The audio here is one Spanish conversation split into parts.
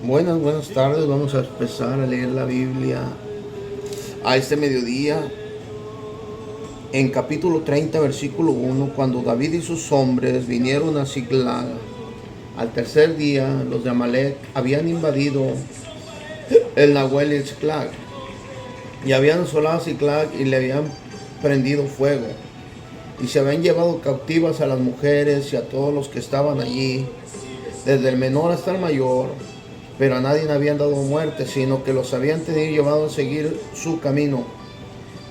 Buenas tardes. Vamos a empezar a leer la Biblia a este mediodía. En capítulo 30, versículo 1, cuando David y sus hombres vinieron a Ziklag, al tercer día los de Amalek habían invadido el Nahuel y el Ziklag, y habían asolado Ziklag y le habían prendido fuego, y se habían llevado cautivas a las mujeres y a todos los que estaban allí, desde el menor hasta el mayor, pero a nadie habían dado muerte, sino que los habían tenido llevado a seguir su camino.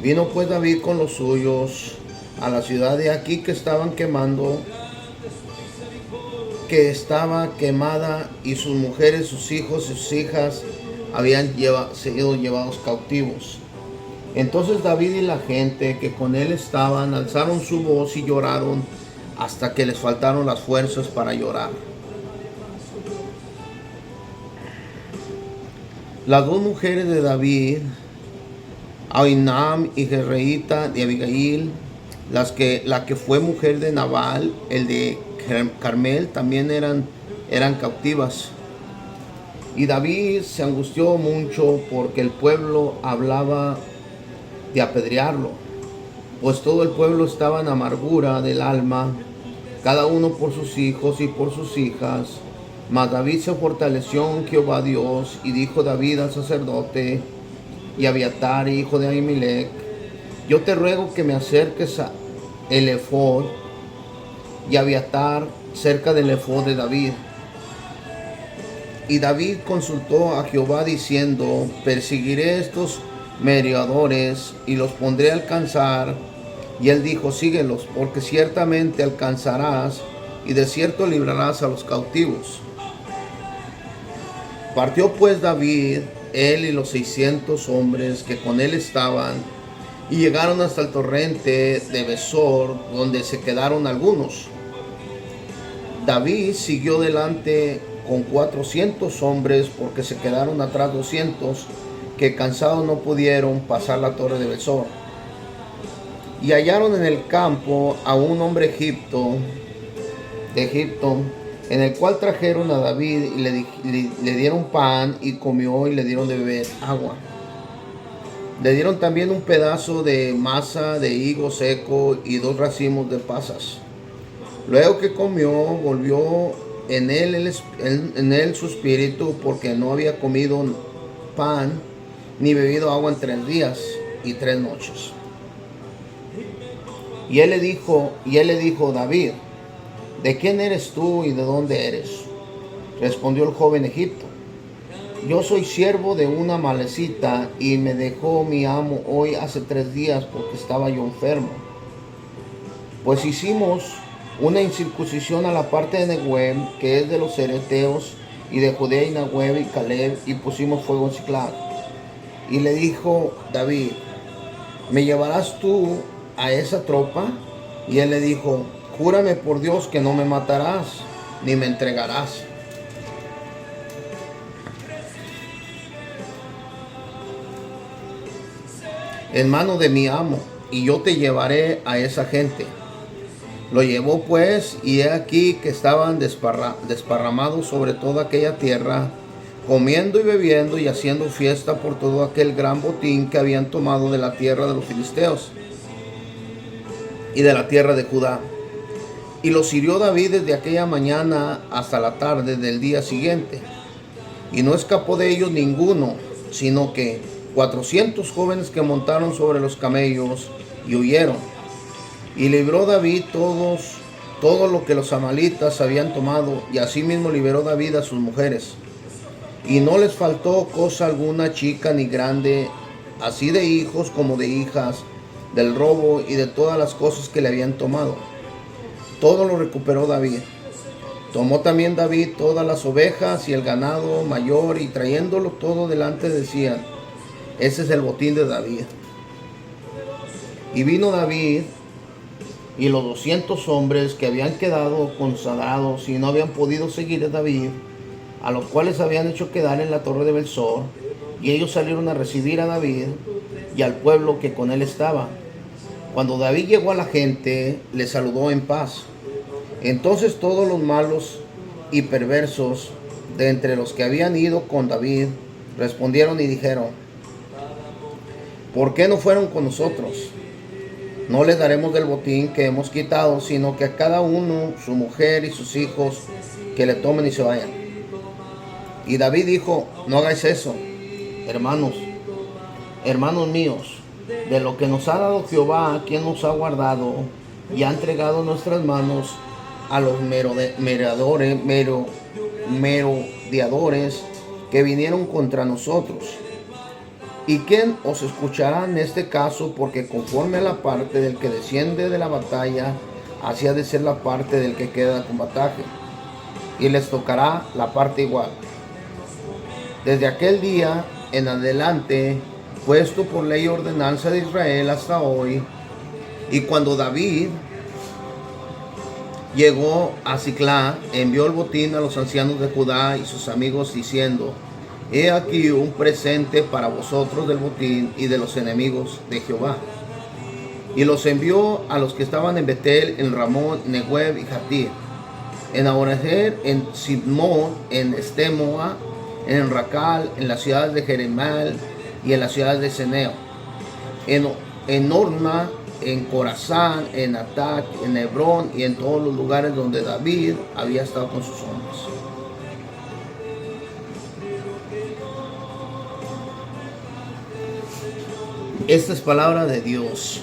Vino pues David con los suyos a la ciudad de aquí que estaban quemando, que estaba quemada, y sus mujeres, sus hijos y sus hijas habían sido llevados cautivos. Entonces David y la gente que con él estaban alzaron su voz y lloraron hasta que les faltaron las fuerzas para llorar. Las dos mujeres de David, Ahinoam y Jezreelita de Abigail, la que fue mujer de Nabal, el de Carmel, también eran cautivas. Y David se angustió mucho porque el pueblo hablaba de apedrearlo, pues todo el pueblo estaba en amargura del alma, cada uno por sus hijos y por sus hijas. Mas David se fortaleció en Jehová Dios, y dijo David al sacerdote y Abiatar, hijo de Ahimelech: yo te ruego que me acerques a el efod. Y Abiatar cerca del efod de David. Y David consultó a Jehová diciendo: perseguiré estos merodeadores y los pondré a alcanzar. Y él dijo: síguelos, porque ciertamente alcanzarás, y de cierto librarás a los cautivos. Partió pues David, él y los 600 hombres que con él estaban, y llegaron hasta el torrente de Besor, donde se quedaron algunos. David siguió delante con 400 hombres, porque se quedaron atrás 200, que cansados no pudieron pasar la torre de Besor. Y hallaron en el campo a un hombre de Egipto, en el cual trajeron a David y le dieron pan y comió, y le dieron de beber agua. Le dieron también un pedazo de masa de higo seco y 2 racimos de pasas. Luego que comió, volvió en él su espíritu, porque no había comido pan ni bebido agua en 3 días y 3 noches. Y él le dijo: David, ¿de quién eres tú y de dónde eres? Respondió el joven egipto: yo soy siervo de una amalecita, y me dejó mi amo hoy hace 3 días porque estaba yo enfermo. Pues hicimos una incircuncisión a la parte de Negueb, que es de los cereteos, y de Judea y Negueb y Caleb, y pusimos fuego en Ziklag. Y le dijo David: ¿me llevarás tú a esa tropa? Y él le dijo: júrame por Dios que no me matarás, ni me entregarás. En mano de mi amo, y yo te llevaré a esa gente. Lo llevó pues, y he aquí que estaban desparramados sobre toda aquella tierra, comiendo y bebiendo y haciendo fiesta por todo aquel gran botín que habían tomado de la tierra de los filisteos y de la tierra de Judá. Y los hirió David desde aquella mañana hasta la tarde del día siguiente. Y no escapó de ellos ninguno, sino que 400 jóvenes que montaron sobre los camellos y huyeron. Y libró David todo lo que los amalitas habían tomado, y asimismo liberó David a sus mujeres. Y no les faltó cosa alguna, chica ni grande, así de hijos como de hijas, del robo y de todas las cosas que le habían tomado. Todo lo recuperó David. Tomó también David todas las ovejas y el ganado mayor, y trayéndolo todo delante decían: ese es el botín de David. Y vino David y los 200 hombres que habían quedado consagrados y no habían podido seguir a David, a los cuales habían hecho quedar en la torre de Besor, y ellos salieron a recibir a David y al pueblo que con él estaba. Cuando David llegó a la gente, le saludó en paz. Entonces todos los malos y perversos de entre los que habían ido con David respondieron y dijeron: ¿por qué no fueron con nosotros? No les daremos del botín que hemos quitado, sino que a cada uno su mujer y sus hijos que le tomen y se vayan. Y David dijo: no hagáis eso, hermanos míos, de lo que nos ha dado Jehová, quien nos ha guardado y ha entregado en nuestras manos a los merodeadores que vinieron contra nosotros. ¿Y quién os escuchará en este caso? Porque conforme a la parte del que desciende de la batalla, así ha de ser la parte del que queda de combataje, y les tocará la parte igual. Desde aquel día en adelante, puesto por ley y ordenanza de Israel hasta hoy, y cuando David llegó a Siclá, envió el botín a los ancianos de Judá y sus amigos, diciendo: he aquí un presente para vosotros del botín y de los enemigos de Jehová. Y los envió a los que estaban en Betel, en Ramón, Negueb y Jatir, en Abonezer, en Sibmón, en Estemoa, en Racal, en las ciudades de Jeremal y en las ciudades de Seneo, en Orna, en Corazán, en Atac, en Hebrón y en todos los lugares donde David había estado con sus hombres. Esta es palabra de Dios.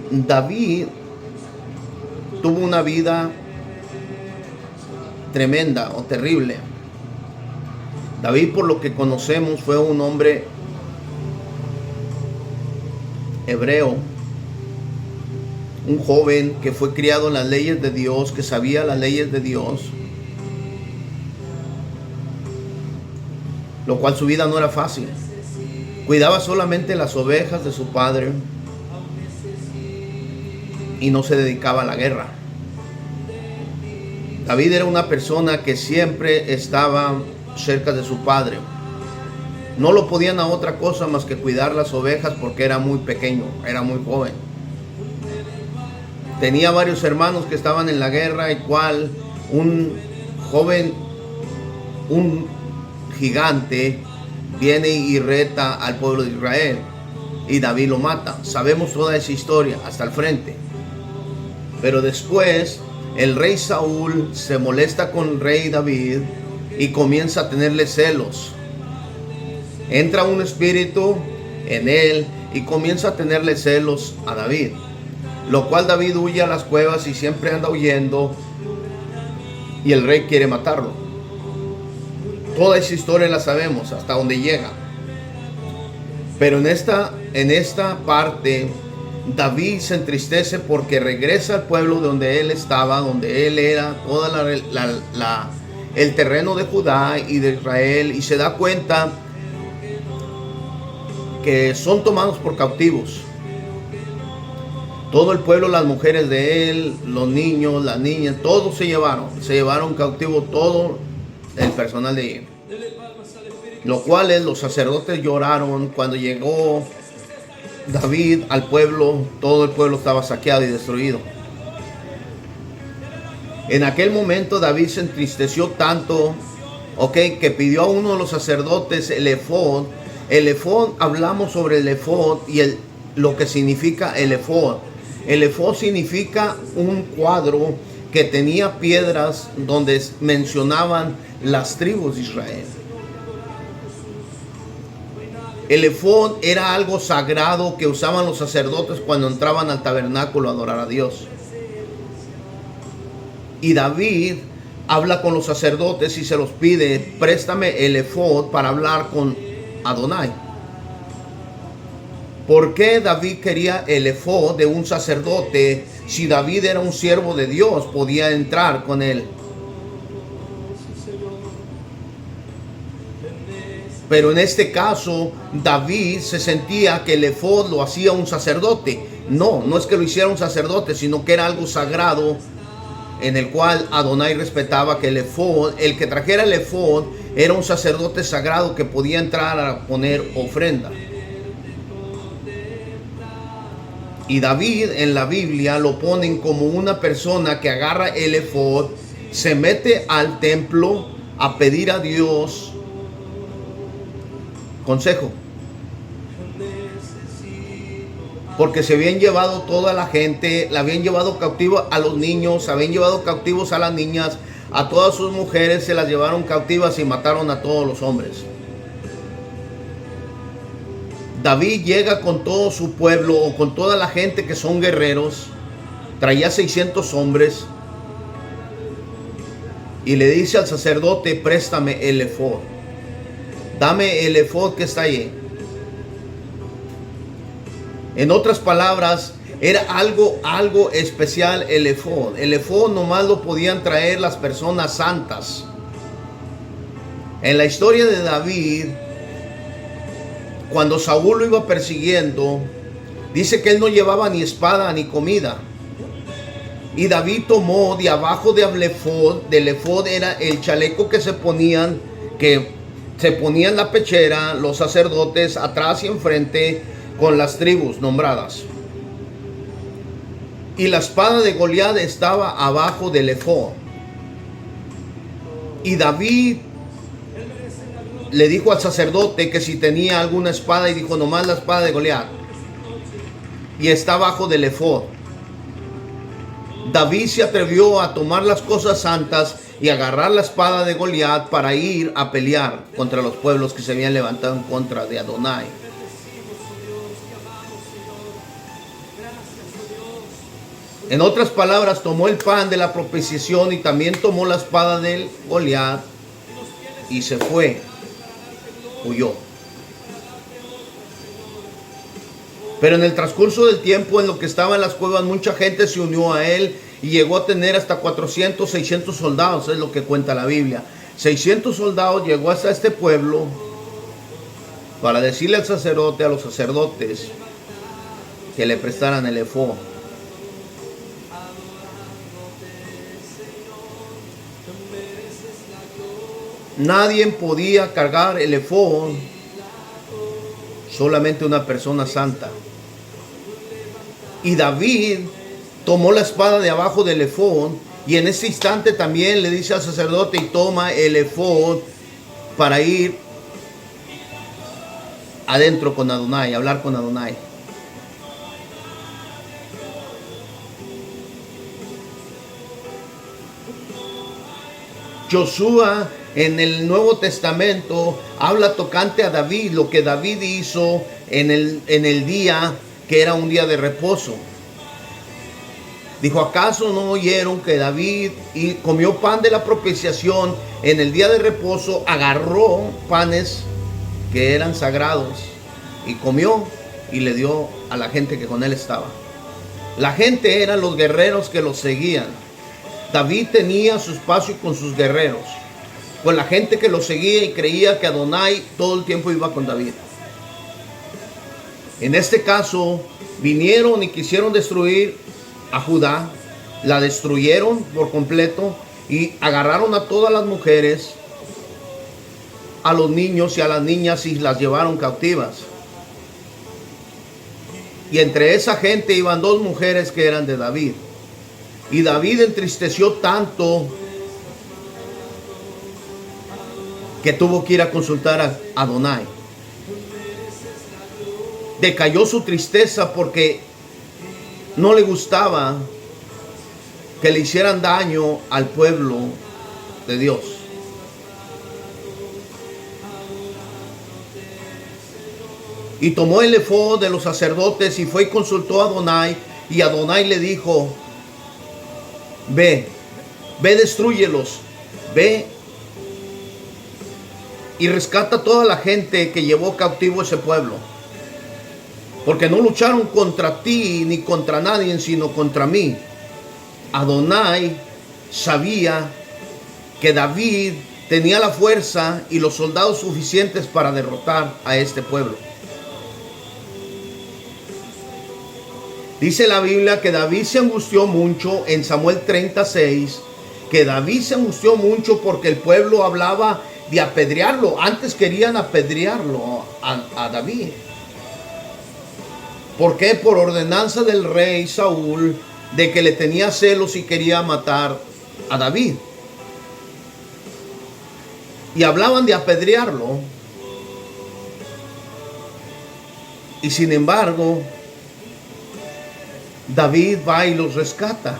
David tuvo una vida tremenda o terrible. David, por lo que conocemos, fue un hombre hebreo, un joven que fue criado en las leyes de Dios, que sabía las leyes de Dios, lo cual su vida no era fácil. Cuidaba solamente las ovejas de su padre y no se dedicaba a la guerra. David era una persona que siempre estaba cerca de su padre. No lo podían a otra cosa más que cuidar las ovejas porque era muy pequeño, era muy joven. Tenía varios hermanos que estaban en la guerra, el cual un joven, un gigante, viene y reta al pueblo de Israel y David lo mata. Sabemos toda esa historia hasta el frente. Pero después el rey Saúl se molesta con el rey David y comienza a tenerle celos. Entra un espíritu en él y comienza a tenerle celos a David, lo cual David huye a las cuevas y siempre anda huyendo, y el rey quiere matarlo. Toda esa historia la sabemos hasta donde llega. Pero en esta parte David se entristece porque regresa al pueblo donde él estaba, donde él era, toda el terreno de Judá y de Israel, y se da cuenta que son tomados por cautivos. Todo el pueblo, las mujeres de él, los niños, las niñas, todos se llevaron cautivo todo el personal de él. Lo cual los sacerdotes lloraron cuando llegó David al pueblo. Todo el pueblo estaba saqueado y destruido. En aquel momento David se entristeció tanto, que pidió a uno de los sacerdotes el efod. El efod, hablamos sobre el efod y lo que significa el efod. El efod significa un cuadro que tenía piedras donde mencionaban las tribus de Israel. El efod era algo sagrado que usaban los sacerdotes cuando entraban al tabernáculo a adorar a Dios. Y David habla con los sacerdotes y se los pide: préstame el efod para hablar con Adonai. ¿Por qué David quería el efod de un sacerdote si David era un siervo de Dios? Podía entrar con él. Pero en este caso David se sentía que el efod lo hacía un sacerdote. No es que lo hiciera un sacerdote, sino que era algo sagrado en el cual Adonai respetaba que el efod, el que trajera el efod, era un sacerdote sagrado que podía entrar a poner ofrenda. Y David en la Biblia lo ponen como una persona que agarra el efod se mete al templo a pedir a Dios consejo. Porque se habían llevado toda la gente, la habían llevado cautivo a los niños, se habían llevado cautivos a las niñas, a todas sus mujeres se las llevaron cautivas y mataron a todos los hombres. David llega con todo su pueblo o con toda la gente que son guerreros, traía 600 hombres y le dice al sacerdote: préstame el efod, dame el efod que está ahí. En otras palabras, era algo especial el efod. El efod nomás lo podían traer las personas santas. En la historia de David, cuando Saúl lo iba persiguiendo, dice que él no llevaba ni espada ni comida. Y David tomó de abajo del efod era el chaleco que se ponían la pechera, los sacerdotes atrás y enfrente, con las tribus nombradas. Y la espada de Goliat estaba abajo del efod. Y David le dijo al sacerdote que si tenía alguna espada, y dijo: nomás la espada de Goliat. Y está abajo del efod. David se atrevió a tomar las cosas santas y agarrar la espada de Goliat para ir a pelear contra los pueblos que se habían levantado en contra de Adonai. En otras palabras, tomó el pan de la propiciación y también tomó la espada del Goliat y se fue, huyó. Pero en el transcurso del tiempo, en lo que estaba en las cuevas, mucha gente se unió a él y llegó a tener hasta 400, 600 soldados, es lo que cuenta la Biblia. 600 soldados llegó hasta este pueblo para decirle al sacerdote, a los sacerdotes, que le prestaran el efod. Nadie podía cargar el efod, solamente una persona santa. Y David tomó la espada de abajo del efod, y en ese instante también le dice al sacerdote: y toma el efod para ir adentro con Adonai, hablar con Adonai. Josué en el Nuevo Testamento habla tocante a David, lo que David hizo en el día que era un día de reposo. Dijo: ¿acaso no oyeron que David comió pan de la propiciación en el día de reposo? Agarró panes que eran sagrados y comió y le dio a la gente que con él estaba. La gente eran los guerreros que los seguían. David tenía su espacio con sus guerreros, con la gente que lo seguía y creía que Adonai todo el tiempo iba con David. En este caso, vinieron y quisieron destruir a Judá, la destruyeron por completo y agarraron a todas las mujeres, a los niños y a las niñas y las llevaron cautivas. Y entre esa gente iban 2 mujeres que eran de David. Y David entristeció tanto que tuvo que ir a consultar a Adonai. Decayó su tristeza porque no le gustaba que le hicieran daño al pueblo de Dios. Y tomó el efod de los sacerdotes y fue y consultó a Adonai. Y Adonai le dijo: ve, destrúyelos, ve y rescata a toda la gente que llevó cautivo ese pueblo. Porque no lucharon contra ti ni contra nadie, sino contra mí. Adonai sabía que David tenía la fuerza y los soldados suficientes para derrotar a este pueblo. Dice la Biblia que David se angustió mucho en Samuel 36, que David se angustió mucho porque el pueblo hablaba de apedrearlo. Antes querían apedrearlo a David. ¿Por qué? Por ordenanza del rey Saúl, de que le tenía celos y quería matar a David. y hablaban de apedrearlo. Y sin embargo, David va y los rescata.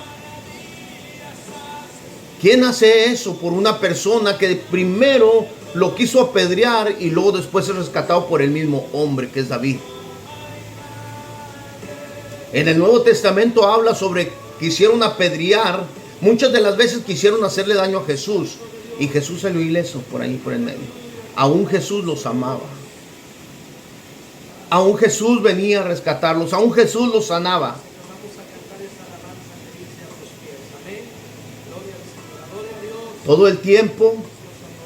¿Quién hace eso por una persona que primero lo quiso apedrear y luego después es rescatado por el mismo hombre que es David? En el Nuevo Testamento habla sobre quisieron apedrear, muchas de las veces quisieron hacerle daño a Jesús y Jesús salió ileso por ahí por el medio. Aún Jesús los amaba. Aún Jesús venía a rescatarlos, aún Jesús los sanaba. Todo el tiempo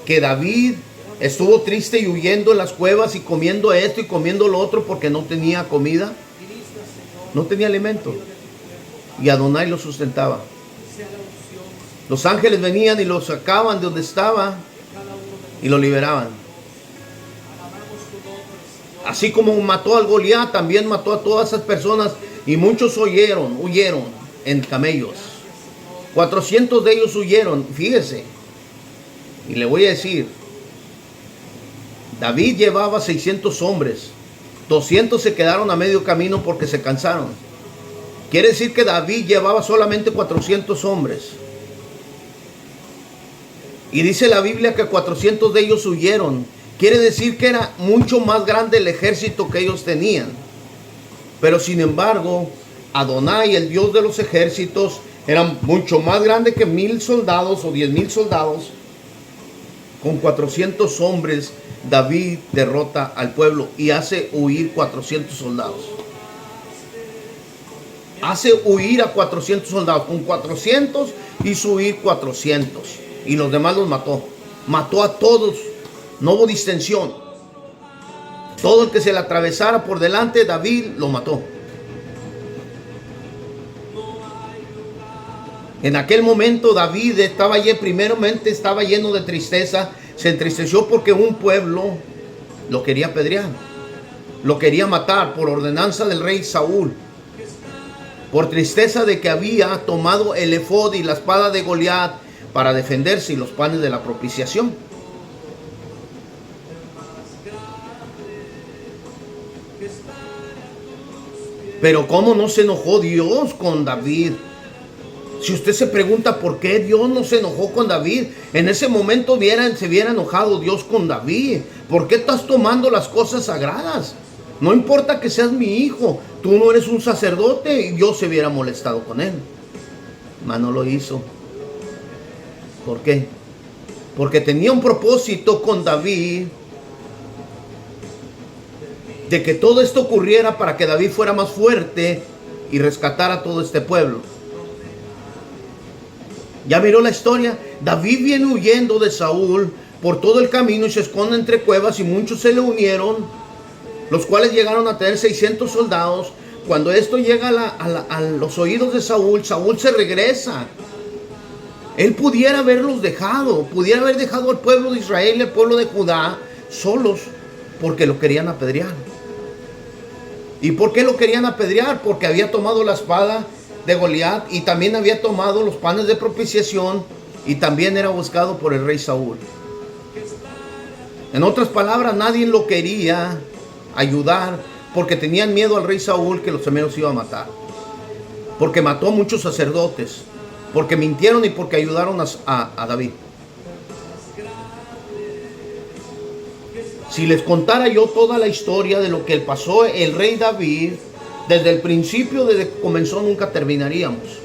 que David estuvo triste y huyendo en las cuevas y comiendo esto y comiendo lo otro porque no tenía comida, no tenía alimento, y Adonai lo sustentaba. Los ángeles venían y lo sacaban de donde estaba y lo liberaban. Así como mató al Goliat, también mató a todas esas personas y muchos huyeron en camellos. 400 de ellos huyeron, fíjese. Y le voy a decir, David llevaba 600 hombres, 200 se quedaron a medio camino porque se cansaron. Quiere decir que David llevaba solamente 400 hombres. Y dice la Biblia que 400 de ellos huyeron. Quiere decir que era mucho más grande el ejército que ellos tenían. Pero sin embargo, Adonai, el Dios de los ejércitos, era mucho más grande que 1000 soldados o 10,000 soldados. Con 400 hombres, David derrota al pueblo y hace huir 400 soldados. Hace huir a 400 soldados. Con 400 hizo huir 400. Y los demás los mató. Mató a todos. No hubo distensión. Todo el que se le atravesara por delante, David lo mató. En aquel momento David primeramente estaba lleno de tristeza. Se entristeció porque un pueblo lo quería apedrear. Lo quería matar por ordenanza del rey Saúl. Por tristeza de que había tomado el efod y la espada de Goliat para defenderse y los panes de la propiciación. Pero ¿cómo no se enojó Dios con David? Si usted se pregunta por qué Dios no se enojó con David, en ese momento se hubiera enojado Dios con David. ¿Por qué estás tomando las cosas sagradas? No importa que seas mi hijo, tú no eres un sacerdote, y Dios se hubiera molestado con él. Mas no lo hizo. ¿Por qué? Porque tenía un propósito con David de que todo esto ocurriera para que David fuera más fuerte y rescatara a todo este pueblo. Ya miró la historia. David viene huyendo de Saúl por todo el camino y se esconde entre cuevas y muchos se le unieron, los cuales llegaron a tener 600 soldados. Cuando esto llega a los oídos de Saúl, Saúl se regresa. Él pudiera haberlos dejado, pudiera haber dejado al pueblo de Israel y al pueblo de Judá solos porque lo querían apedrear. ¿Y por qué lo querían apedrear? Porque había tomado la espada de Goliat y también había tomado los panes de propiciación y también era buscado por el rey Saúl. En otras palabras, nadie lo quería ayudar porque tenían miedo al rey Saúl que los semeros iba a matar. Porque mató a muchos sacerdotes, porque mintieron y porque ayudaron a David. Si les contara yo toda la historia de lo que pasó el rey David, desde el principio, desde que comenzó, nunca terminaríamos.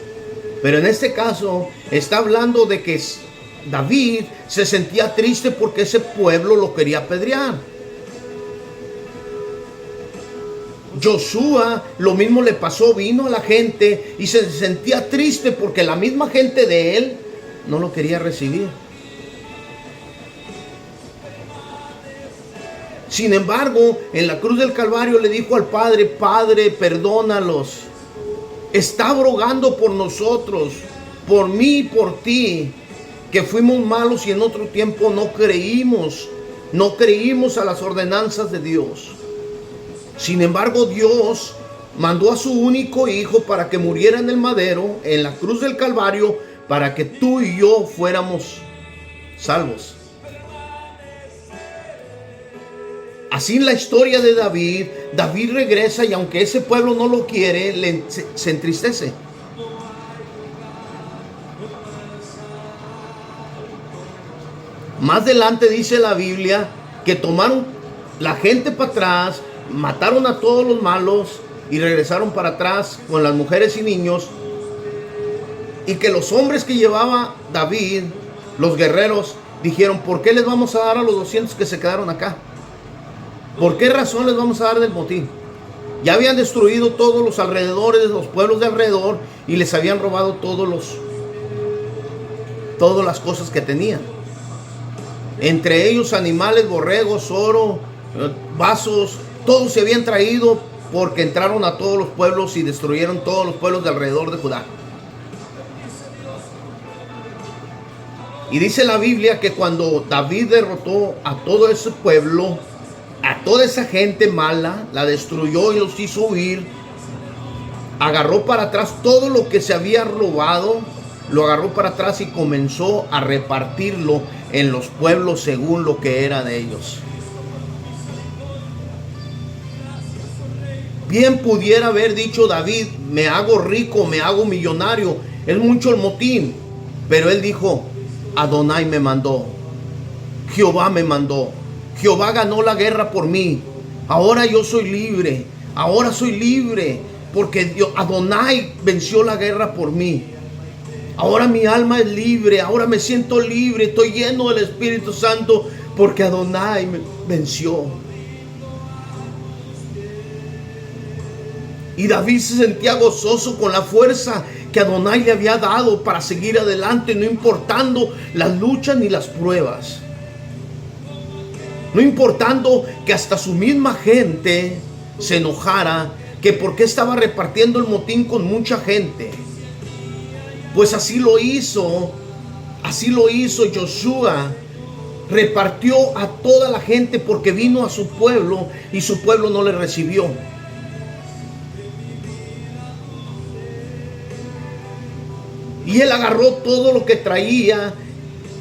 Pero en este caso está hablando de que David se sentía triste porque ese pueblo lo quería apedrear. Josué lo mismo le pasó, vino a la gente y se sentía triste porque la misma gente de él no lo quería recibir. Sin embargo, en la cruz del Calvario le dijo al Padre: Padre, perdónalos. Está rogando por nosotros, por mí y por ti, que fuimos malos y en otro tiempo no creímos a las ordenanzas de Dios. Sin embargo, Dios mandó a su único hijo para que muriera en el madero, en la cruz del Calvario, para que tú y yo fuéramos salvos. Así en la historia de David, David regresa y aunque ese pueblo no lo quiere, se entristece. Más adelante dice la Biblia que tomaron la gente para atrás, mataron a todos los malos y regresaron para atrás con las mujeres y niños. Y que los hombres que llevaba David, los guerreros, dijeron: ¿por qué les vamos a dar a los 200 que se quedaron acá? ¿Por qué razón les vamos a dar del botín? Ya habían destruido todos los alrededores, los pueblos de alrededor, y les habían robado todas las cosas que tenían. Entre ellos animales, borregos, oro, vasos, todos se habían traído porque entraron a todos los pueblos y destruyeron todos los pueblos de alrededor de Judá. Y dice la Biblia que cuando David derrotó a todo ese pueblo, a toda esa gente mala, la destruyó y los hizo huir, agarró para atrás todo lo que se había robado, lo agarró para atrás y comenzó a repartirlo en los pueblos según lo que era de ellos. Bien pudiera haber dicho David: me hago rico, me hago millonario, es mucho el motín. Pero él dijo: Adonai me mandó, Jehová me mandó, Jehová ganó la guerra por mí. Ahora yo soy libre, ahora soy libre porque Adonai venció la guerra por mí. Ahora mi alma es libre, ahora me siento libre, estoy lleno del Espíritu Santo porque Adonai me venció. Y David se sentía gozoso con la fuerza que Adonai le había dado para seguir adelante, no importando las luchas ni las pruebas. No importando que hasta su misma gente se enojara, que por qué estaba repartiendo el motín con mucha gente. Pues así lo hizo Josué. Repartió a toda la gente porque vino a su pueblo y su pueblo no le recibió. Y él agarró todo lo que traía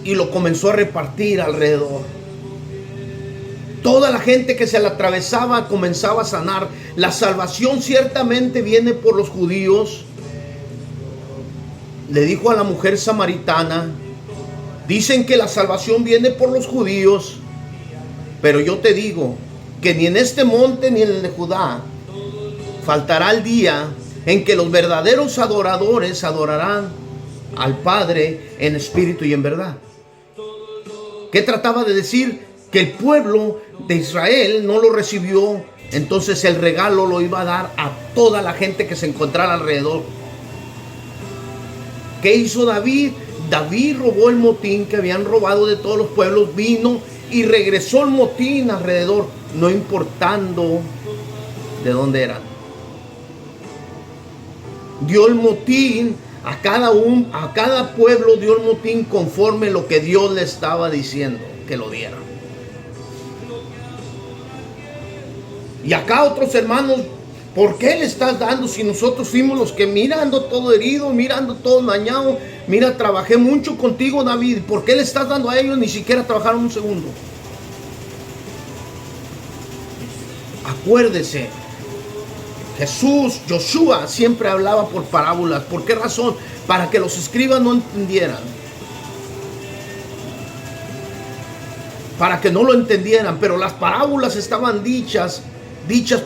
y lo comenzó a repartir alrededor. Toda la gente que se le atravesaba comenzaba a sanar. La salvación ciertamente viene por los judíos. Le dijo a la mujer samaritana: dicen que la salvación viene por los judíos, pero yo te digo que ni en este monte ni en el de Judá faltará el día en que los verdaderos adoradores adorarán al Padre en espíritu y en verdad. ¿Qué trataba de decir? Que el pueblo de Israel no lo recibió, entonces el regalo lo iba a dar a toda la gente que se encontrara alrededor. ¿Qué hizo David? David robó el motín que habían robado de todos los pueblos, vino y regresó el motín alrededor, no importando de dónde eran. Dio el motín a cada pueblo, dio el motín conforme lo que Dios le estaba diciendo que lo diera. Y acá otros hermanos: ¿por qué le estás dando si nosotros fuimos los que mirando todo herido, mirando todo dañado? Mira, trabajé mucho contigo, David. ¿Por qué le estás dando a ellos? Ni siquiera trabajaron un segundo. Acuérdese, Josué siempre hablaba por parábolas. ¿Por qué razón? Para que los escribas no entendieran. Para que no lo entendieran. Pero las parábolas estaban dichas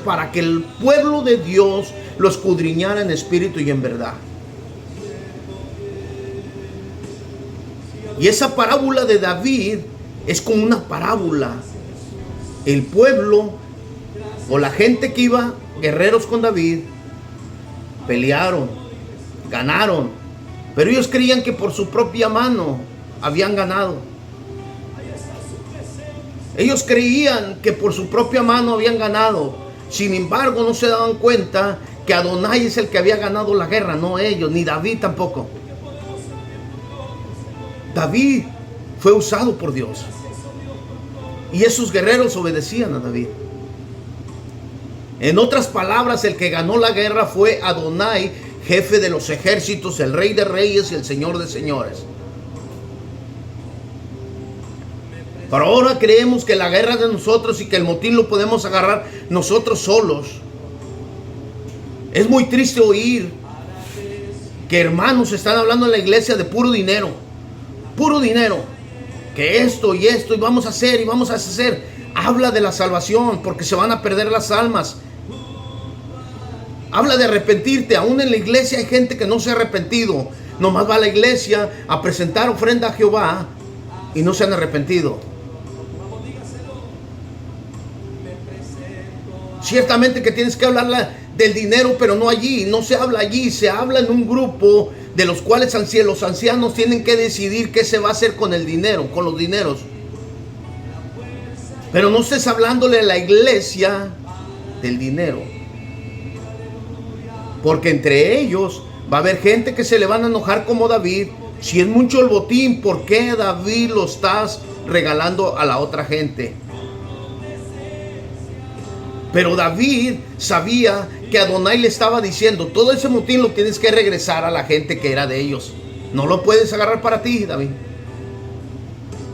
para que el pueblo de Dios lo escudriñara en espíritu y en verdad. Y esa parábola de David es como una parábola. El pueblo o la gente que iba, guerreros con David, pelearon, ganaron, pero ellos creían que por su propia mano habían ganado. Ellos creían que por su propia mano habían ganado. Sin embargo, no se daban cuenta que Adonai es el que había ganado la guerra, no ellos, ni David tampoco. David fue usado por Dios. Y esos guerreros obedecían a David. En otras palabras, el que ganó la guerra fue Adonai, jefe de los ejércitos, el rey de reyes y el señor de señores. Pero ahora creemos que la guerra es de nosotros y que el motín lo podemos agarrar nosotros solos. Es muy triste oír que hermanos están hablando en la iglesia de puro dinero. Puro dinero. Que esto y esto y vamos a hacer y vamos a hacer. Habla de la salvación porque se van a perder las almas. Habla de arrepentirte. Aún en la iglesia hay gente que no se ha arrepentido. Nomás va a la iglesia a presentar ofrenda a Jehová y no se han arrepentido. Ciertamente que tienes que hablar del dinero, pero no allí. No se habla allí. Se habla en un grupo de los cuales los ancianos tienen que decidir qué se va a hacer con el dinero, con los dineros. Pero no estés hablándole a la iglesia del dinero. Porque entre ellos va a haber gente que se le van a enojar como David. Si es mucho el botín, ¿por qué David lo estás regalando a la otra gente? Pero David sabía que Adonai le estaba diciendo, todo ese botín lo tienes que regresar a la gente que era de ellos. No lo puedes agarrar para ti, David.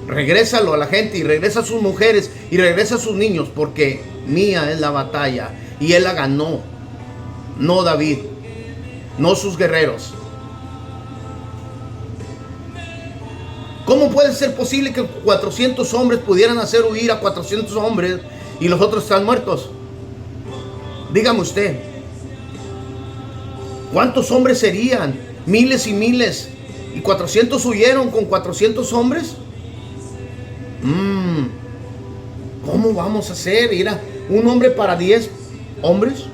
Regrésalo a la gente y regresa a sus mujeres y regresa a sus niños, porque mía es la batalla y él la ganó. No David, no sus guerreros. ¿Cómo puede ser posible que 400 hombres pudieran hacer huir a 400 hombres y los otros están muertos? Dígame usted, ¿cuántos hombres serían? Miles y miles. ¿Y 400 huyeron con 400 hombres? ¿Cómo vamos a hacer? ¿Era un hombre para 10 hombres?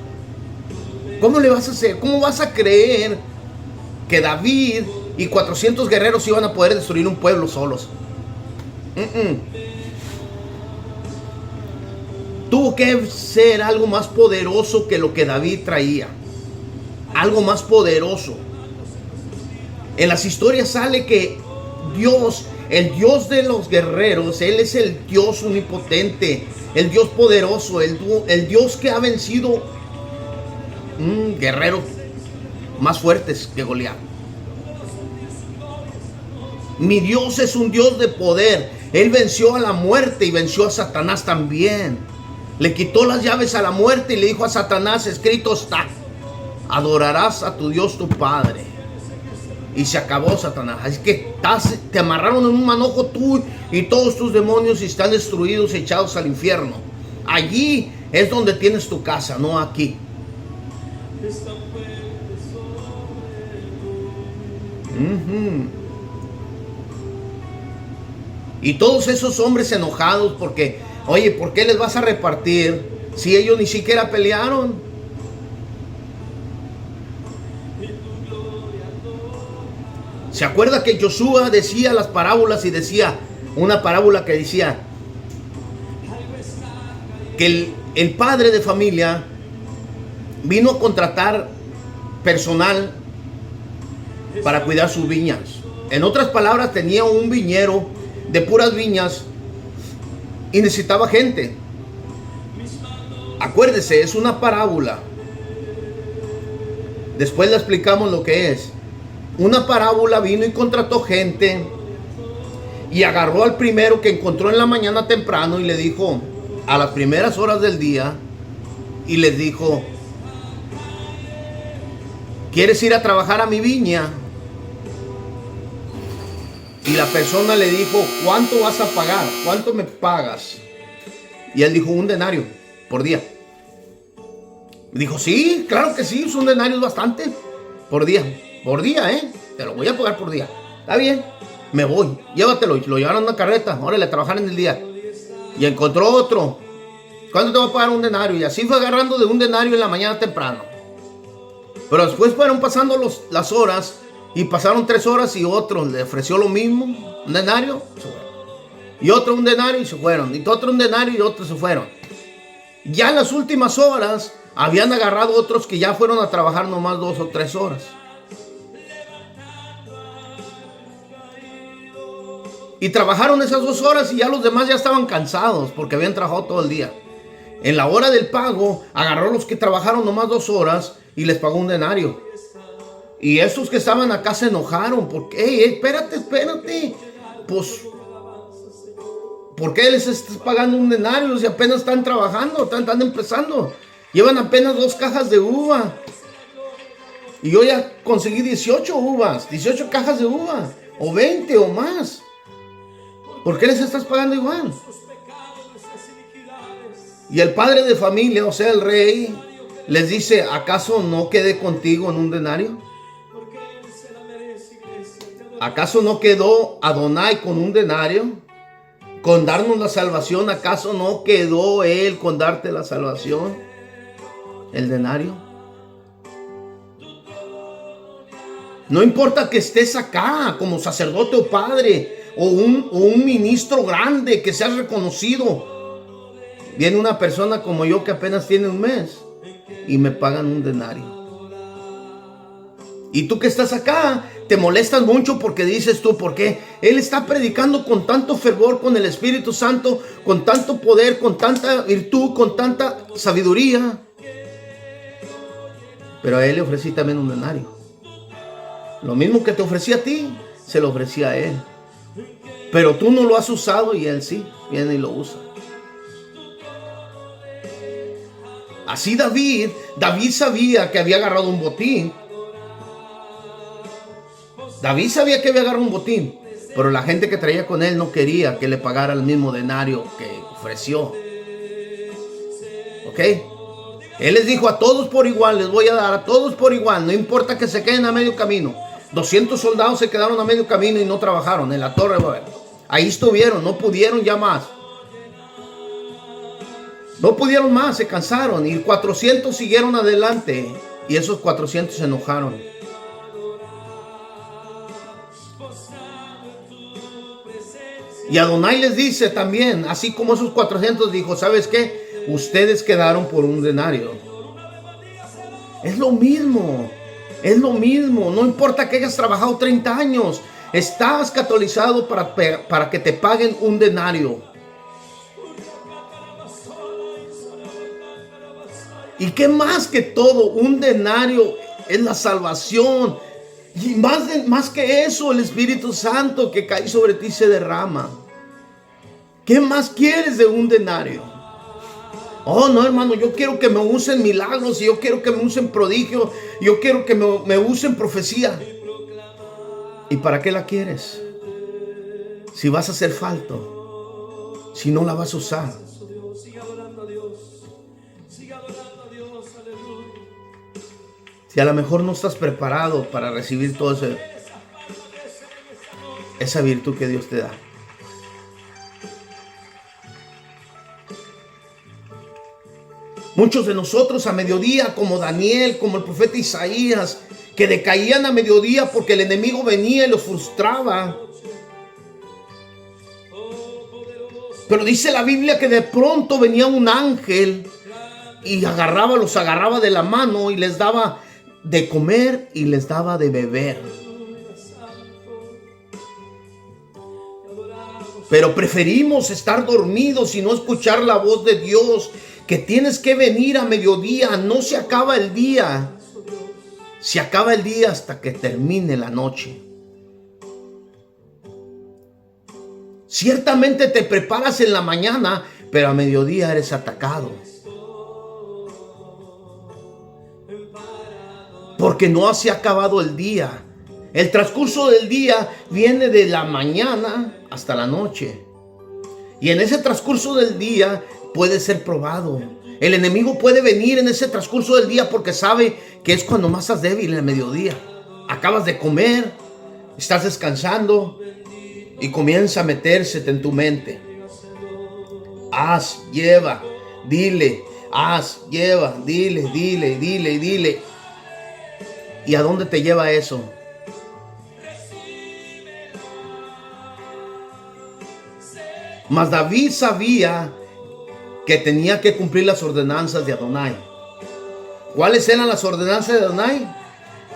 ¿Cómo le vas a hacer? ¿Cómo vas a creer que David y 400 guerreros iban a poder destruir un pueblo solos? Tuvo que ser algo más poderoso que lo que David traía. Algo más poderoso. En las historias sale que Dios, el Dios de los guerreros, Él es el Dios omnipotente, el Dios poderoso, el Dios que ha vencido guerreros más fuertes que Goliat. Mi Dios es un Dios de poder. Él venció a la muerte y venció a Satanás también. Le quitó las llaves a la muerte y le dijo a Satanás, escrito está, adorarás a tu Dios tu Padre. Y se acabó Satanás. Así que te amarraron en un manojo tú y todos tus demonios y están destruidos, echados al infierno. Allí es donde tienes tu casa, no aquí. Y todos esos hombres enojados porque, oye, ¿por qué les vas a repartir si ellos ni siquiera pelearon? ¿Se acuerda que Josué decía las parábolas y decía una parábola que decía que el padre de familia vino a contratar personal para cuidar sus viñas? En otras palabras, tenía un viñero de puras viñas y necesitaba gente. Acuérdese, es una parábola. Después le explicamos lo que es. Una parábola. Vino y contrató gente y agarró al primero que encontró en la mañana temprano y le dijo a las primeras horas del día y les dijo, ¿quieres ir a trabajar a mi viña? Y la persona le dijo, ¿cuánto vas a pagar? ¿Cuánto me pagas? Y él dijo, 1 denario por día. Dijo, sí, claro que sí, es 1 denario, es bastante. Por día, te lo voy a pagar por día. Está bien, me voy, llévatelo. Y lo llevaron a una carreta, órale, a trabajar en el día. Y encontró otro. ¿Cuánto te va a pagar 1 denario? Y así fue agarrando de 1 denario en la mañana temprano. Pero después fueron pasando las horas. Y pasaron 3 horas y otro le ofreció lo mismo, 1 denario, se fueron. Y otro 1 denario y se fueron. Y otro 1 denario y otros se fueron. Ya en las últimas horas habían agarrado otros que ya fueron a trabajar nomás 2 o 3 horas. Y trabajaron esas 2 horas y ya los demás ya estaban cansados porque habían trabajado todo el día. En la hora del pago agarró los que trabajaron nomás 2 horas y les pagó 1 denario. Y esos que estaban acá se enojaron porque, espérate. Pues ¿Por qué les estás pagando un denario si apenas están trabajando, están empezando? Llevan apenas 2 cajas de uva. Y yo ya conseguí 18 uvas, 18 cajas de uva, o 20 o más. ¿Por qué les estás pagando igual? Y el padre de familia, o sea, el rey, les dice, ¿acaso no quedé contigo en un denario? ¿Acaso no quedó Adonai con un denario? ¿Con darnos la salvación? ¿Acaso no quedó él con darte la salvación? ¿El denario? No importa que estés acá como sacerdote o padre o un ministro grande, que seas reconocido. Viene una persona como yo que apenas tiene un mes y me pagan un denario. Y tú que estás acá, te molestas mucho porque dices tú, ¿por qué? Él está predicando con tanto fervor, con el Espíritu Santo, con tanto poder, con tanta virtud, con tanta sabiduría. Pero a él le ofrecí también un denario. Lo mismo que te ofrecí a ti, se lo ofrecí a él. Pero tú no lo has usado y él sí, viene y lo usa. Así David sabía que había agarrado un botín. David sabía que había agarrado un botín, pero la gente que traía con él no quería que le pagara el mismo denario que ofreció. ¿Ok? Él les dijo, a todos por igual, les voy a dar a todos por igual, no importa que se queden a medio camino. 200 soldados se quedaron a medio camino y no trabajaron en la torre. Ahí estuvieron, no pudieron ya más. No pudieron más, se cansaron, y 400 siguieron adelante, y esos 400 se enojaron. Y Adonai les dice también, así como esos 400, dijo, ¿sabes qué? Ustedes quedaron por un denario. Es lo mismo, no importa que hayas trabajado 30 años, estás catolizado para que te paguen un denario. ¿Y qué más que todo? Un denario es la salvación. Y más que eso, el Espíritu Santo que cae sobre ti se derrama. ¿Qué más quieres de un denario? Oh, no, hermano, yo quiero que me usen milagros, y yo quiero que me usen prodigios, yo quiero que me usen profecía. ¿Y para qué la quieres? Si vas a hacer falto, si no la vas a usar. Si a lo mejor no estás preparado para recibir toda esa virtud que Dios te da. Muchos de nosotros a mediodía, como Daniel, como el profeta Isaías, que decaían a mediodía porque el enemigo venía y los frustraba. Pero dice la Biblia que de pronto venía un ángel y los agarraba de la mano y les daba de comer y les daba de beber. Pero preferimos estar dormidos y no escuchar la voz de Dios, que tienes que venir a mediodía. No se acaba el día. Se acaba el día hasta que termine la noche. Ciertamente te preparas en la mañana, pero a mediodía eres atacado. Porque no se ha acabado el día. El transcurso del día viene de la mañana hasta la noche. Y en ese transcurso del día puede ser probado. El enemigo puede venir en ese transcurso del día porque sabe que es cuando más estás débil, en el mediodía. Acabas de comer, estás descansando y comienza a meterse en tu mente. Haz, lleva, dile, haz, lleva, dile. ¿Y a dónde te lleva eso? Mas David sabía que tenía que cumplir las ordenanzas de Adonai. ¿Cuáles eran las ordenanzas de Adonai?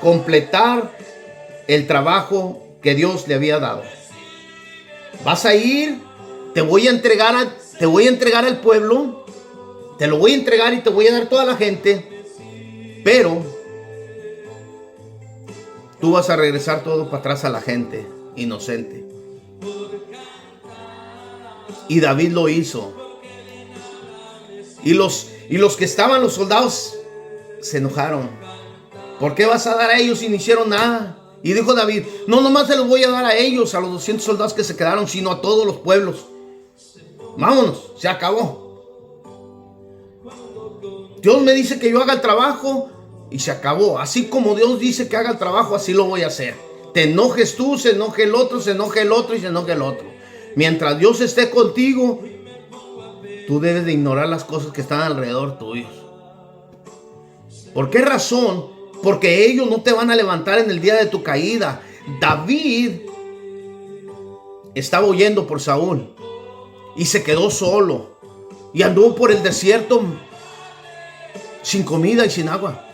Completar el trabajo que Dios le había dado. Vas a ir, te voy a entregar al pueblo, te lo voy a entregar y te voy a dar toda la gente, pero tú vas a regresar todo para atrás a la gente inocente. Y David lo hizo. Y los que estaban, los soldados, se enojaron. ¿Por qué vas a dar a ellos si no hicieron nada? Y dijo David, no nomás se los voy a dar a ellos, a los 200 soldados que se quedaron, sino a todos los pueblos. Vámonos, se acabó. Dios me dice que yo haga el trabajo y se acabó. Así como Dios dice que haga el trabajo, así lo voy a hacer. Te enojes tú, se enoje el otro, se enoje el otro y se enoje el otro. Mientras Dios esté contigo, tú debes de ignorar las cosas que están alrededor tuyos. ¿Por qué razón? Porque ellos no te van a levantar en el día de tu caída. David estaba huyendo por Saúl y se quedó solo y anduvo por el desierto sin comida y sin agua.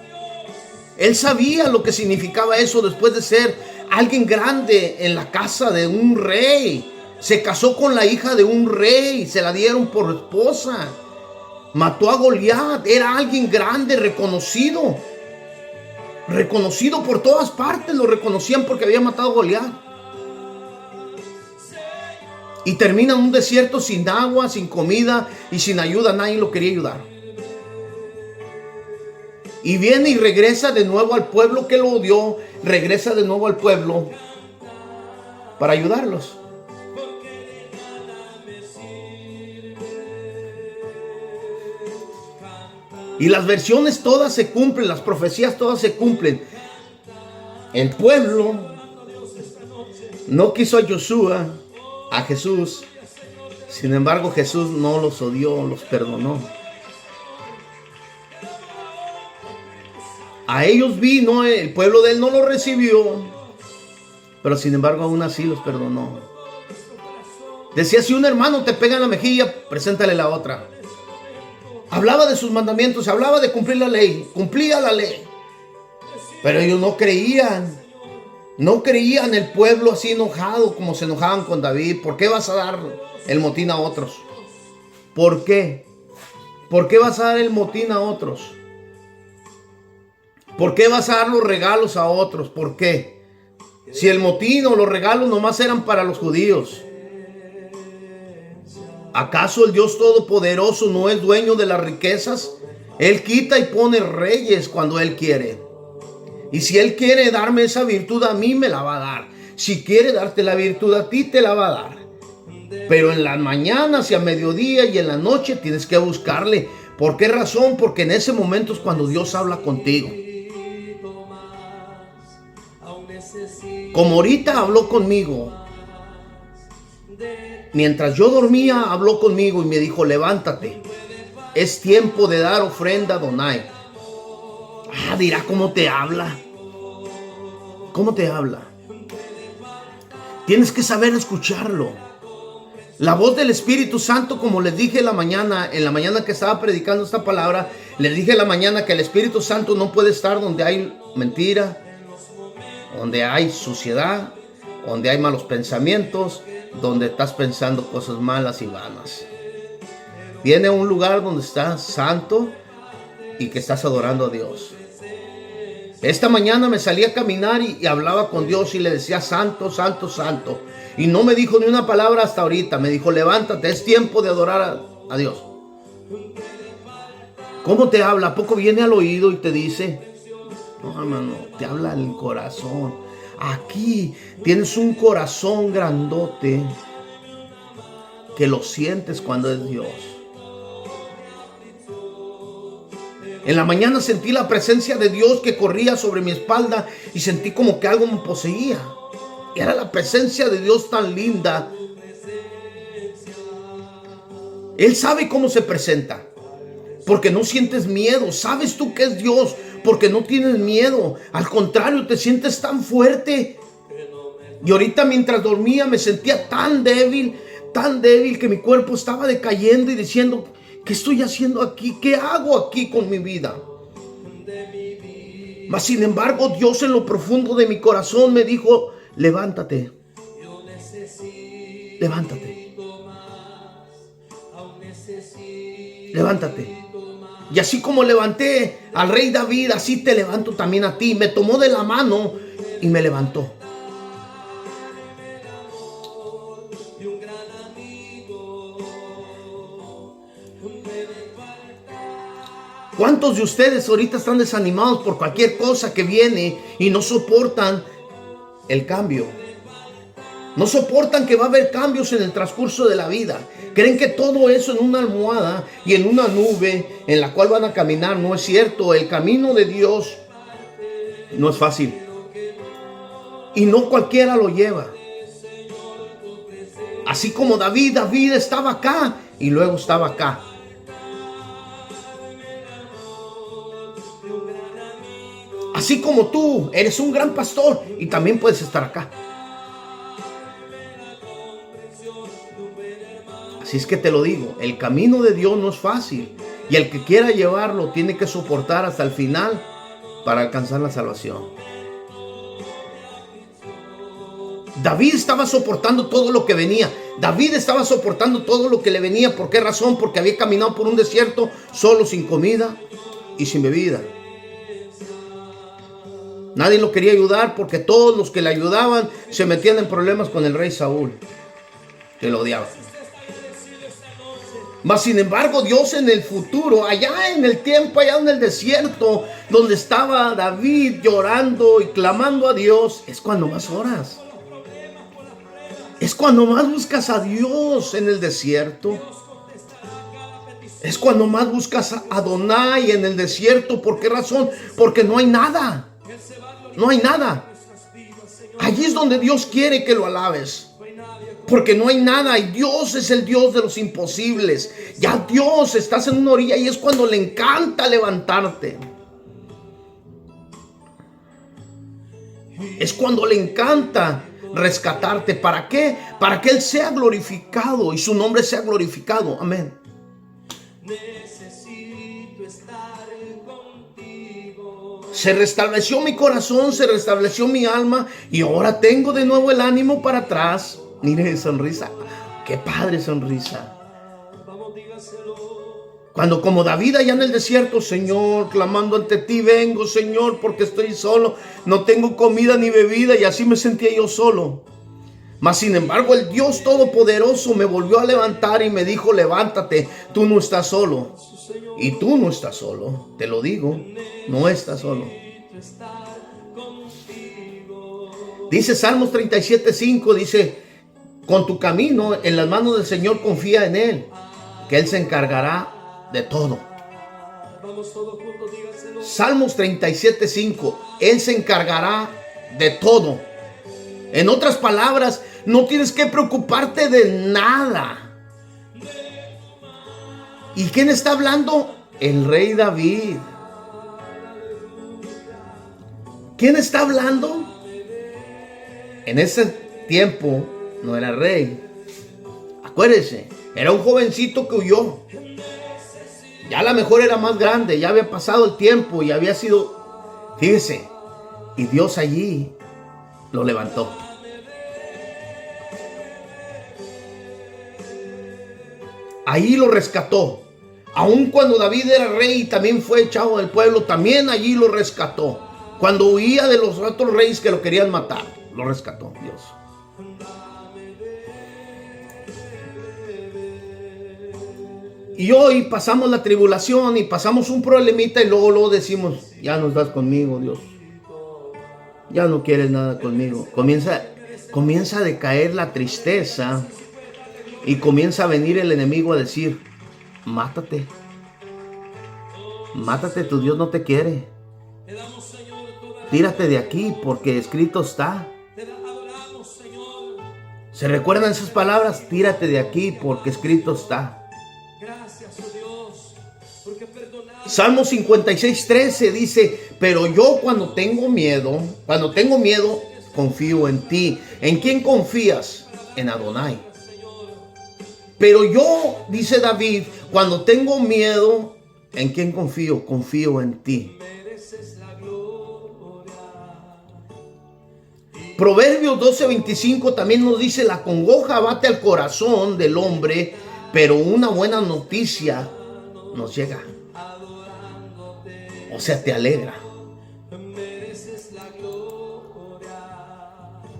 Él sabía lo que significaba eso después de ser alguien grande en la casa de un rey. Se casó con la hija de un rey, se la dieron por esposa. Mató a Goliat, era alguien grande, reconocido. Reconocido por todas partes, lo reconocían porque había matado a Goliat. Y termina en un desierto sin agua, sin comida y sin ayuda. Nadie lo quería ayudar. Y viene y regresa de nuevo al pueblo que lo odió. Regresa de nuevo al pueblo para ayudarlos. Y las versiones todas se cumplen, las profecías todas se cumplen. El pueblo no quiso a Josué, a Jesús. Sin embargo, Jesús no los odió, los perdonó. A ellos vino, el pueblo de él no los recibió, pero sin embargo aún así los perdonó. Decía, si un hermano te pega en la mejilla, preséntale la otra. Hablaba de sus mandamientos, hablaba de cumplir la ley, cumplía la ley. Pero ellos no creían. No creían, el pueblo así enojado como se enojaban con David. ¿Por qué vas a dar el motín a otros? ¿Por qué? ¿Por qué vas a dar el motín a otros? ¿Por qué vas a dar los regalos a otros? ¿Por qué? Si el motín o los regalos nomás eran para los judíos. ¿Acaso el Dios Todopoderoso no es dueño de las riquezas? Él quita y pone reyes cuando Él quiere. Y si Él quiere darme esa virtud a mí, me la va a dar. Si quiere darte la virtud a ti, te la va a dar. Pero en las mañanas y a mediodía y en la noche tienes que buscarle. ¿Por qué razón? Porque en ese momento es cuando Dios habla contigo. Como ahorita habló conmigo. Mientras yo dormía, habló conmigo y me dijo, levántate. Es tiempo de dar ofrenda a Adonai. Dirá, ¿cómo te habla? ¿Cómo te habla? Tienes que saber escucharlo. La voz del Espíritu Santo, como les dije en la mañana que estaba predicando esta palabra, les dije en la mañana que el Espíritu Santo no puede estar donde hay mentira, donde hay suciedad, donde hay malos pensamientos, donde estás pensando cosas malas y vanas. Viene a un lugar donde estás santo y que estás adorando a Dios. Esta mañana me salí a caminar y hablaba con Dios y le decía santo, santo, santo. Y no me dijo ni una palabra hasta ahorita. Me dijo, levántate, es tiempo de adorar a Dios. ¿Cómo te habla? ¿A poco viene al oído y te dice? No, hermano, te habla el corazón. Aquí tienes un corazón grandote que lo sientes cuando es Dios. En la mañana sentí la presencia de Dios que corría sobre mi espalda y sentí como que algo me poseía. Era la presencia de Dios tan linda. Él sabe cómo se presenta, porque no sientes miedo. Sabes tú que es Dios, porque no tienes miedo. Al contrario, te sientes tan fuerte. Y ahorita mientras dormía me sentía tan débil que mi cuerpo estaba decayendo y diciendo, ¿qué estoy haciendo aquí? ¿Qué hago aquí con mi vida? Mas sin embargo, Dios en lo profundo de mi corazón me dijo, levántate. Levántate. Levántate. Y así como levanté al rey David, así te levanto también a ti. Me tomó de la mano y me levantó. ¿Cuántos de ustedes ahorita están desanimados por cualquier cosa que viene y no soportan el cambio? No soportan que va a haber cambios en el transcurso de la vida. Creen que todo eso en una almohada y en una nube en la cual van a caminar. No es cierto. El camino de Dios no es fácil. Y no cualquiera lo lleva. Así como David estaba acá y luego estaba acá. Así como tú eres un gran pastor y también puedes estar acá. Así es que te lo digo, el camino de Dios no es fácil. Y el que quiera llevarlo tiene que soportar hasta el final para alcanzar la salvación. David estaba soportando todo lo que venía. David estaba soportando todo lo que le venía. ¿Por qué razón? Porque había caminado por un desierto solo, sin comida y sin bebida. Nadie lo quería ayudar porque todos los que le ayudaban se metían en problemas con el rey Saúl, que lo odiaba. Mas sin embargo, Dios en el futuro, allá en el tiempo, allá en el desierto, donde estaba David llorando y clamando a Dios, es cuando más oras. Es cuando más buscas a Dios en el desierto. Es cuando más buscas a Adonai en el desierto. ¿Por qué razón? Porque no hay nada. No hay nada. Allí es donde Dios quiere que lo alabes. Porque no hay nada y Dios es el Dios de los imposibles. Ya Dios, estás en una orilla y es cuando le encanta levantarte. Es cuando le encanta rescatarte. ¿Para qué? Para que Él sea glorificado y su nombre sea glorificado. Amén. Se restableció mi corazón, se restableció mi alma y ahora tengo de nuevo el ánimo para atrás. Mire, sonrisa. Qué padre sonrisa. Cuando como David allá en el desierto, Señor, clamando ante ti, vengo, Señor, porque estoy solo. No tengo comida ni bebida y así me sentía yo solo. Mas sin embargo, el Dios Todopoderoso me volvió a levantar y me dijo, levántate, tú no estás solo. Y tú no estás solo, te lo digo, no estás solo. Dice Salmos 37:5, dice, con tu camino en las manos del Señor confía en Él, que Él se encargará de todo. Salmos 37:5, Él se encargará de todo. En otras palabras, no tienes que preocuparte de nada. ¿Y quién está hablando? El rey David. ¿Quién está hablando? En ese tiempo no era rey. Acuérdese, era un jovencito que huyó. Ya a lo mejor era más grande, ya había pasado el tiempo y había sido, fíjese, y Dios allí lo levantó. Ahí lo rescató. Aun cuando David era rey y también fue echado del pueblo, también allí lo rescató. Cuando huía de los otros reyes que lo querían matar, lo rescató Dios. Y hoy pasamos la tribulación y pasamos un problemita y luego decimos, ya no estás conmigo, Dios. Ya no quieres nada conmigo. Comienza a decaer la tristeza y comienza a venir el enemigo a decir, mátate. Mátate, tu Dios no te quiere. Tírate de aquí porque escrito está. ¿Se recuerdan esas palabras? Tírate de aquí porque escrito está. Salmo 56:13 dice, pero yo cuando tengo miedo, confío en ti. ¿En quién confías? En Adonai. Pero yo, dice David, cuando tengo miedo, ¿en quién confío? Confío en ti. Proverbios 12:25 también nos dice, la congoja abate al corazón del hombre, pero una buena noticia nos llega. O sea, te alegra.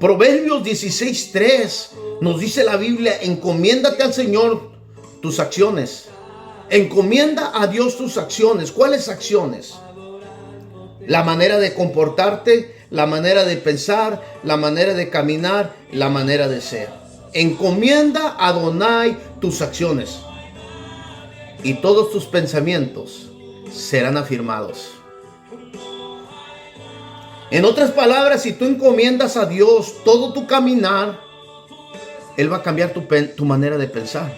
Proverbios 16:3 nos dice la Biblia, encomiéndate al Señor tus acciones Encomienda a Dios tus acciones. ¿Cuáles acciones? La manera de comportarte, la manera de pensar, la manera de caminar, la manera de ser. Encomienda a Adonai tus acciones y todos tus pensamientos serán afirmados. En otras palabras, si tú encomiendas a Dios todo tu caminar, Él va a cambiar tu manera de pensar.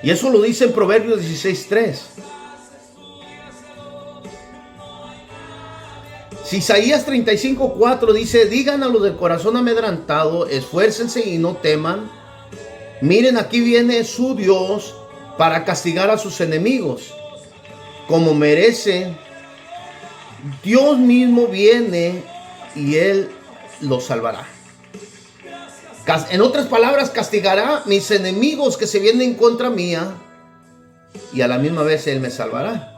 Y eso lo dice en Proverbios 16:3. Si Isaías 35:4 dice: digan a los del corazón amedrantado, esfuércense y no teman. Miren, aquí viene su Dios para castigar a sus enemigos, como merece. Dios mismo viene y Él los salvará. En otras palabras, castigará mis enemigos que se vienen en contra mía, y a la misma vez Él me salvará.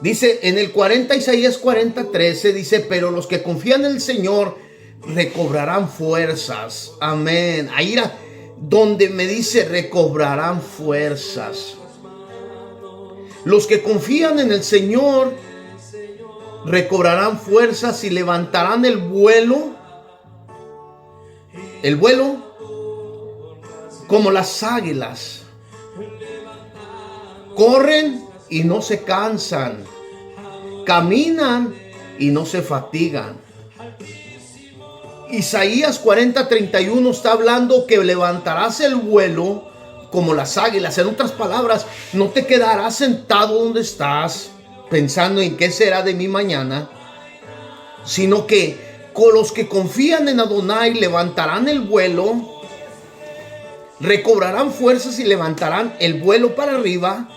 Dice en el 40, Isaías 40:13, dice: pero los que confían en el Señor recobrarán fuerzas. Amén. Ahí era donde me dice recobrarán fuerzas. Los que confían en el Señor recobrarán fuerzas y levantarán el vuelo como las águilas. Corren y no se cansan, caminan y no se fatigan. Isaías 40:31 está hablando que levantarás el vuelo como las águilas. En otras palabras, no te quedarás sentado donde estás pensando en qué será de mí mañana, sino que con los que confían en Adonai levantarán el vuelo, recobrarán fuerzas y levantarán el vuelo para arriba.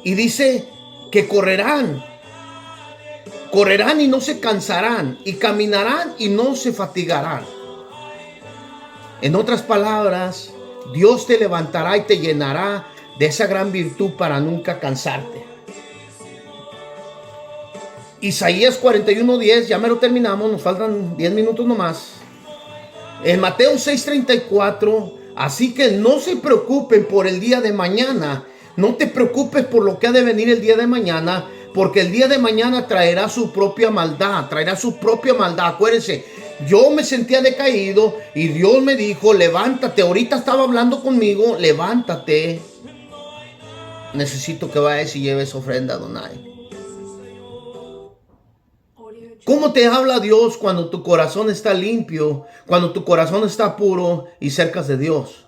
Y dice que correrán y no se cansarán, y caminarán y no se fatigarán. En otras palabras, Dios te levantará y te llenará de esa gran virtud para nunca cansarte. Isaías 41:10, ya me lo terminamos, nos faltan 10 minutos nomás. En Mateo 6:34, así que no se preocupen por el día de mañana. No te preocupes por lo que ha de venir el día de mañana, porque el día de mañana traerá su propia maldad, Acuérdense, yo me sentía decaído y Dios me dijo: levántate. Ahorita estaba hablando conmigo: levántate. Necesito que vayas y lleves ofrenda a Adonai. ¿Cómo te habla Dios cuando tu corazón está limpio, cuando tu corazón está puro y cerca de Dios?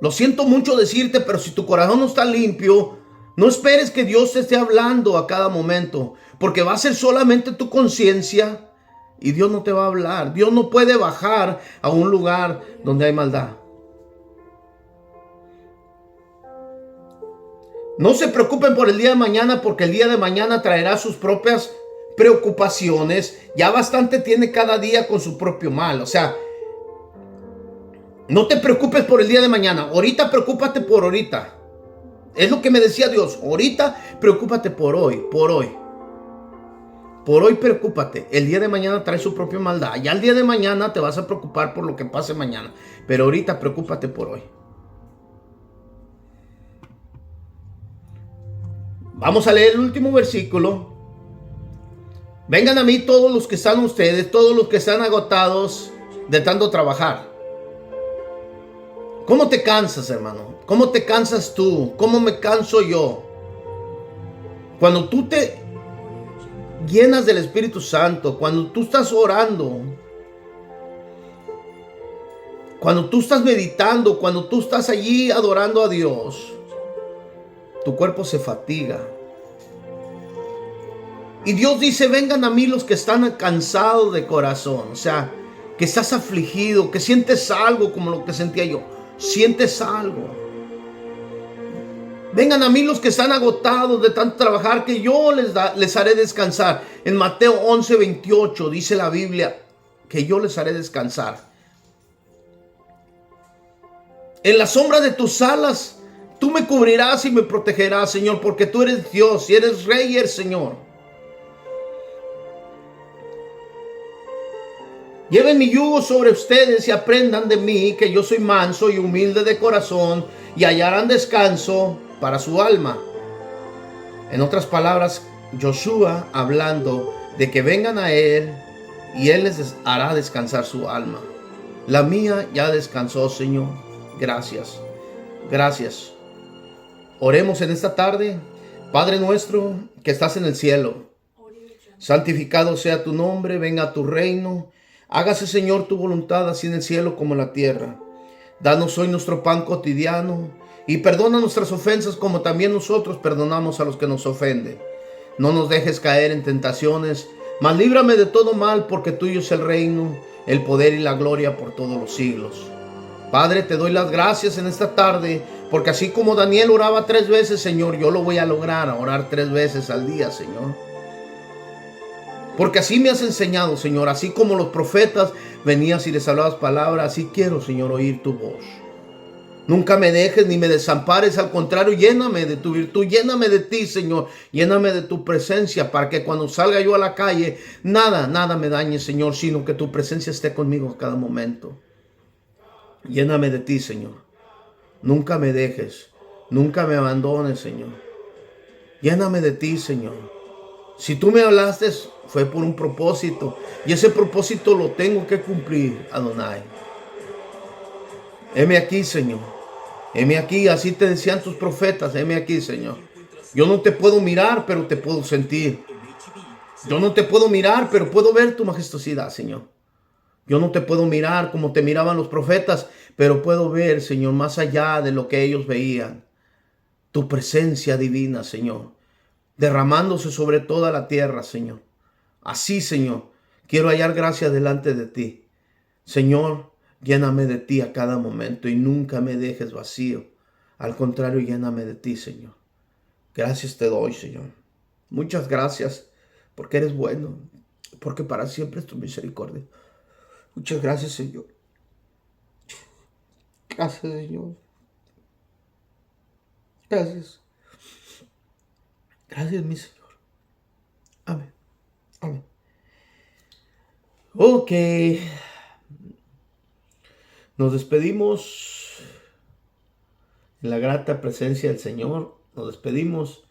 Lo siento mucho decirte, pero si tu corazón no está limpio, no esperes que Dios te esté hablando a cada momento, porque va a ser solamente tu conciencia y Dios no te va a hablar. Dios no puede bajar a un lugar donde hay maldad. No se preocupen por el día de mañana, porque el día de mañana traerá sus propias preocupaciones. Ya bastante tiene cada día con su propio mal. O sea, no te preocupes por el día de mañana. Ahorita preocúpate por ahorita. Es lo que me decía Dios. Ahorita preocúpate por hoy. Por hoy preocúpate. El día de mañana trae su propia maldad. Ya el día de mañana te vas a preocupar por lo que pase mañana. Pero ahorita preocúpate por hoy. Vamos a leer el último versículo. Vengan a mí todos los que están ustedes, todos los que están agotados de tanto trabajar. ¿Cómo te cansas, hermano? ¿Cómo te cansas tú? ¿Cómo me canso yo? Cuando tú te llenas del Espíritu Santo, cuando tú estás orando, cuando tú estás meditando, cuando tú estás allí adorando a Dios, tu cuerpo se fatiga. Y Dios dice: vengan a mí los que están cansados de corazón. O sea, que estás afligido, que sientes algo como lo que sentía yo. Sientes algo. Vengan a mí los que están agotados de tanto trabajar, que yo les haré descansar. En Mateo 11:28 dice la Biblia que yo les haré descansar. En la sombra de tus alas tú me cubrirás y me protegerás, Señor, porque tú eres Dios y eres Rey y eres Señor. Lleven mi yugo sobre ustedes y aprendan de mí, que yo soy manso y humilde de corazón, y hallarán descanso para su alma. En otras palabras, Josué hablando de que vengan a él y él les hará descansar su alma. La mía ya descansó, Señor. Gracias. Gracias. Oremos en esta tarde. Padre nuestro que estás en el cielo, santificado sea tu nombre, venga a tu reino. Hágase, Señor, tu voluntad, así en el cielo como en la tierra. Danos hoy nuestro pan cotidiano y perdona nuestras ofensas como también nosotros perdonamos a los que nos ofenden. No nos dejes caer en tentaciones, mas líbrame de todo mal, porque tuyo es el reino, el poder y la gloria por todos los siglos. Padre, te doy las gracias en esta tarde, porque así como Daniel oraba 3 veces, Señor, yo lo voy a lograr, a orar 3 veces al día, Señor. Porque así me has enseñado, Señor, así como los profetas venías y les hablabas palabras, así quiero, Señor, oír tu voz. Nunca me dejes ni me desampares, al contrario, lléname de tu virtud, lléname de ti, Señor, lléname de tu presencia, para que cuando salga yo a la calle, nada me dañe, Señor, sino que tu presencia esté conmigo a cada momento. Lléname de ti, Señor. Nunca me dejes, nunca me abandones, Señor. Lléname de ti, Señor. Si tú me hablaste, fue por un propósito, y ese propósito lo tengo que cumplir, Adonai. Heme aquí, Señor. Heme aquí, así te decían tus profetas. Heme aquí, Señor. Yo no te puedo mirar, pero te puedo sentir. Yo no te puedo mirar, pero puedo ver tu majestuosidad, Señor. Yo no te puedo mirar como te miraban los profetas, pero puedo ver, Señor, más allá de lo que ellos veían. Tu presencia divina, Señor, derramándose sobre toda la tierra, Señor. Así, Señor, quiero hallar gracia delante de ti. Señor, lléname de ti a cada momento y nunca me dejes vacío. Al contrario, lléname de ti, Señor. Gracias te doy, Señor. Muchas gracias, porque eres bueno, porque para siempre es tu misericordia. Muchas gracias, Señor. Gracias, Señor. Gracias. Gracias, mi Señor. Amén. Amén. Ok. Nos despedimos en la grata presencia del Señor. Nos despedimos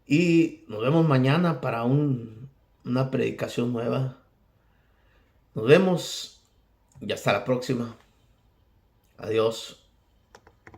y nos vemos mañana para una predicación nueva. Nos vemos y hasta la próxima. Adiós.